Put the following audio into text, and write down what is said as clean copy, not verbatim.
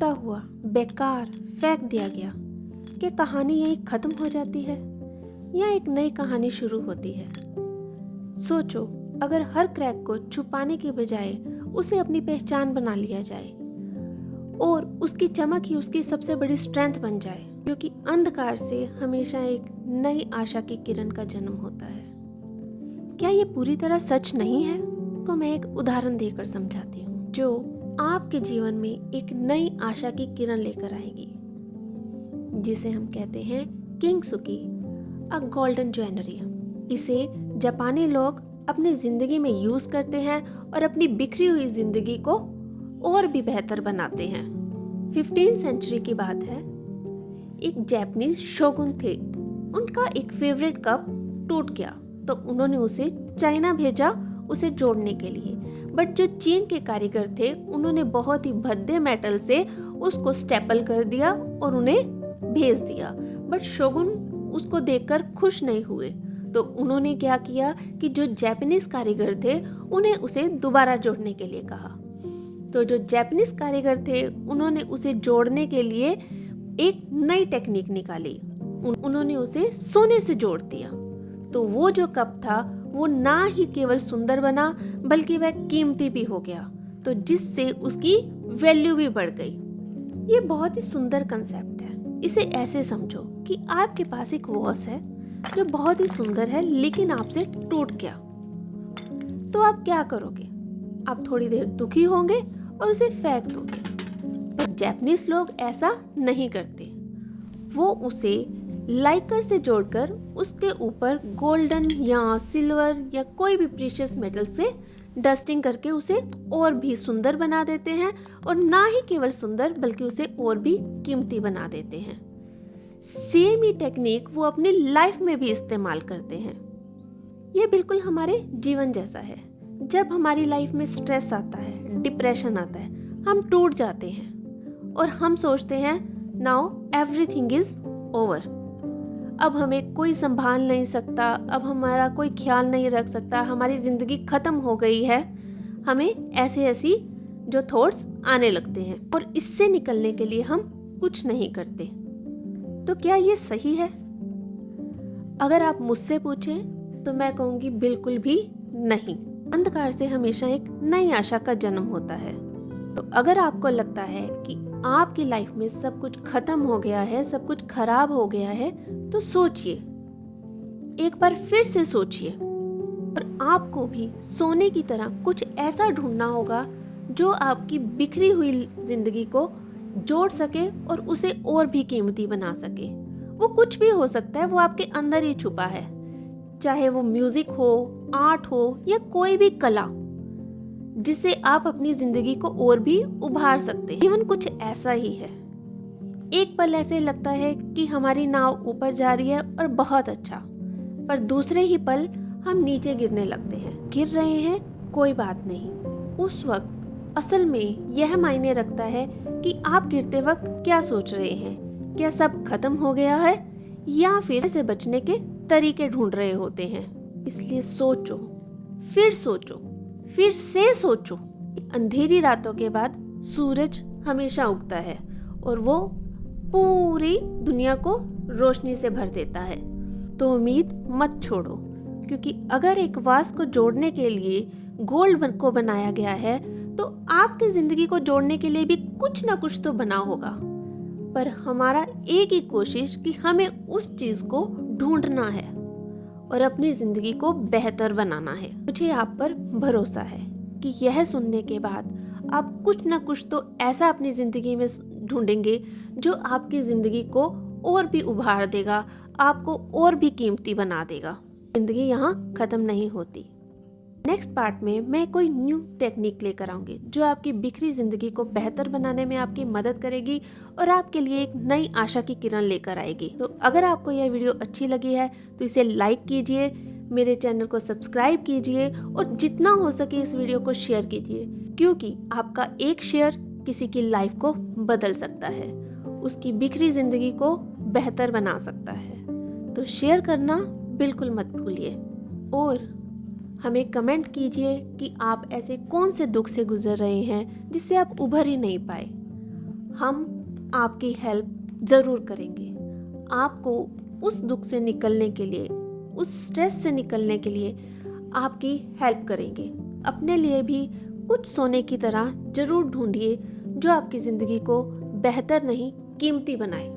टूटा हुआ, बेकार, फेंक दिया गया। क्या कहानी यहीं खत्म हो जाती है या एक नई कहानी शुरू होती है? सोचो, अगर हर क्रैक को छुपाने के बजाय उसे अपनी पहचान बना लिया जाए और उसकी चमक ही उसकी सबसे बड़ी स्ट्रेंथ बन जाए, क्योंकि अंधकार से हमेशा एक नई आशा की किरण का जन्म होता है। क्या ये पूरी तरह सच नहीं है? तो मैं एक उदाहरण देकर समझाती हूँ जो आपके जीवन में एक नई आशा की किरण लेकर आएगी, जिसे हम कहते हैं किंगसुकी, अ गोल्डन ज्वेलरी। इसे जापानी लोग अपनी जिंदगी में यूज करते हैं और अपनी बिखरी हुई जिंदगी को और भी बेहतर बनाते हैं। 15वीं सेंचुरी की बात है। एक जापानीज शोगुन थे, उनका एक फेवरेट कप टूट गया तो उन्होंने उसे चाइना भेजा उसे जोड़ने के लिए। बट जो चीन के कारीगर थे उन्होंने बहुत ही भद्दे मेटल से उसको स्टेपल कर दिया और उन्हें भेज दिया। बट शोगुन उसको देखकर खुश नहीं हुए, तो उन्होंने क्या किया कि जो जापानीज कारीगर थे उन्हें उसे दोबारा जोड़ने के लिए कहा। तो जो जापानीज कारीगर थे उन्होंने उसे जोड़ने के लिए एक नई टेक्निक निकाली। उन्होंने उसे सोने से जोड़ दिया। तो वो जो कप था वो ना ही केवल सुंदर बना बल्कि वह कीमती भी हो गया, तो जिससे उसकी वैल्यू भी बढ़ गई। ये बहुत ही सुंदर कंसेप्ट है। इसे ऐसे समझो कि आपके पास एक वॉच है जो बहुत ही सुंदर है लेकिन आपसे टूट गया, तो आप क्या करोगे? आप थोड़ी देर दुखी होंगे और उसे फेंक दोगे। पर जापानीज लोग ऐसा नहीं करते। वो उसे लाइकर से जोड़कर उसके ऊपर गोल्डन या सिल्वर या कोई भी प्रीशियस मेटल से डस्टिंग करके उसे और भी सुंदर बना देते हैं, और ना ही केवल सुंदर बल्कि उसे और भी कीमती बना देते हैं। सेम ही टेक्निक वो अपनी लाइफ में भी इस्तेमाल करते हैं। ये बिल्कुल हमारे जीवन जैसा है। जब हमारी लाइफ में स्ट्रेस आता है, डिप्रेशन आता है, हम टूट जाते हैं और हम सोचते हैं नाउ एवरीथिंग इज ओवर। अब हमें कोई संभाल नहीं सकता, अब हमारा कोई ख्याल नहीं रख सकता, हमारी ज़िंदगी ख़त्म हो गई है। हमें ऐसी जो थॉट्स आने लगते हैं और इससे निकलने के लिए हम कुछ नहीं करते। तो क्या ये सही है? अगर आप मुझसे पूछें तो मैं कहूँगी बिल्कुल भी नहीं। अंधकार से हमेशा एक नई आशा का जन्म होता है। तो अगर आपको लगता है कि आपकी लाइफ में सब कुछ खत्म हो गया है, सब कुछ खराब हो गया है, तो सोचिए, एक बार फिर से सोचिए, और आपको भी सोने की तरह कुछ ऐसा ढूंढना होगा जो आपकी बिखरी हुई जिंदगी को जोड़ सके और उसे और भी कीमती बना सके। वो कुछ भी हो सकता है, वो आपके अंदर ही छुपा है, चाहे वो म्यूजिक हो, आर्ट हो या कोई भी कला, जिससे आप अपनी जिंदगी को और भी उभार सकते हैं। जीवन कुछ ऐसा ही है। एक पल ऐसे लगता है कि हमारी नाव ऊपर जा रही है और बहुत अच्छा, पर दूसरे ही पल हम नीचे गिरने लगते हैं। गिर रहे हैं, कोई बात नहीं। उस वक्त असल में यह मायने रखता है कि आप गिरते वक्त क्या सोच रहे हैं। क्या सब खत्म हो गया है या फिर इससे बचने के तरीके ढूंढ रहे होते हैं। इसलिए सोचो, फिर से सोचो। अंधेरी रातों के बाद सूरज हमेशा उगता है और वो पूरी दुनिया को रोशनी से भर देता है। तो उम्मीद मत छोड़ो, क्योंकि अगर एक वास को जोड़ने के लिए गोल्ड को बनाया गया है तो आपकी जिंदगी को जोड़ने के लिए भी कुछ ना कुछ तो बना होगा। पर हमारा एक ही कोशिश कि हमें उस चीज को ढूंढना है और अपनी जिंदगी को बेहतर बनाना है। मुझे आप पर भरोसा है कि यह सुनने के बाद आप कुछ ना कुछ तो ऐसा अपनी जिंदगी में ढूंढेंगे जो आपकी जिंदगी को और भी उभार देगा, आपको और भी कीमती बना देगा। जिंदगी यहाँ खत्म नहीं होती। नेक्स्ट पार्ट में मैं कोई न्यू टेक्निक लेकर आऊंगी जो आपकी बिखरी जिंदगी को बेहतर बनाने में आपकी मदद करेगी और आपके लिए एक नई आशा की किरण लेकर आएगी। तो अगर आपको यह वीडियो अच्छी लगी है तो इसे लाइक कीजिए, मेरे चैनल को सब्सक्राइब कीजिए और जितना हो सके इस वीडियो को शेयर कीजिए, क्योंकि आपका एक शेयर किसी की लाइफ को बदल सकता है, उसकी बिखरी जिंदगी को बेहतर बना सकता है। तो शेयर करना बिल्कुल मत भूलिए और हमें कमेंट कीजिए कि आप ऐसे कौन से दुख से गुजर रहे हैं जिससे आप उभर ही नहीं पाए। हम आपकी हेल्प ज़रूर करेंगे। आपको उस दुख से निकलने के लिए, उस स्ट्रेस से निकलने के लिए आपकी हेल्प करेंगे। अपने लिए भी कुछ सोने की तरह ज़रूर ढूंढिए जो आपकी ज़िंदगी को बेहतर नहीं, कीमती बनाए।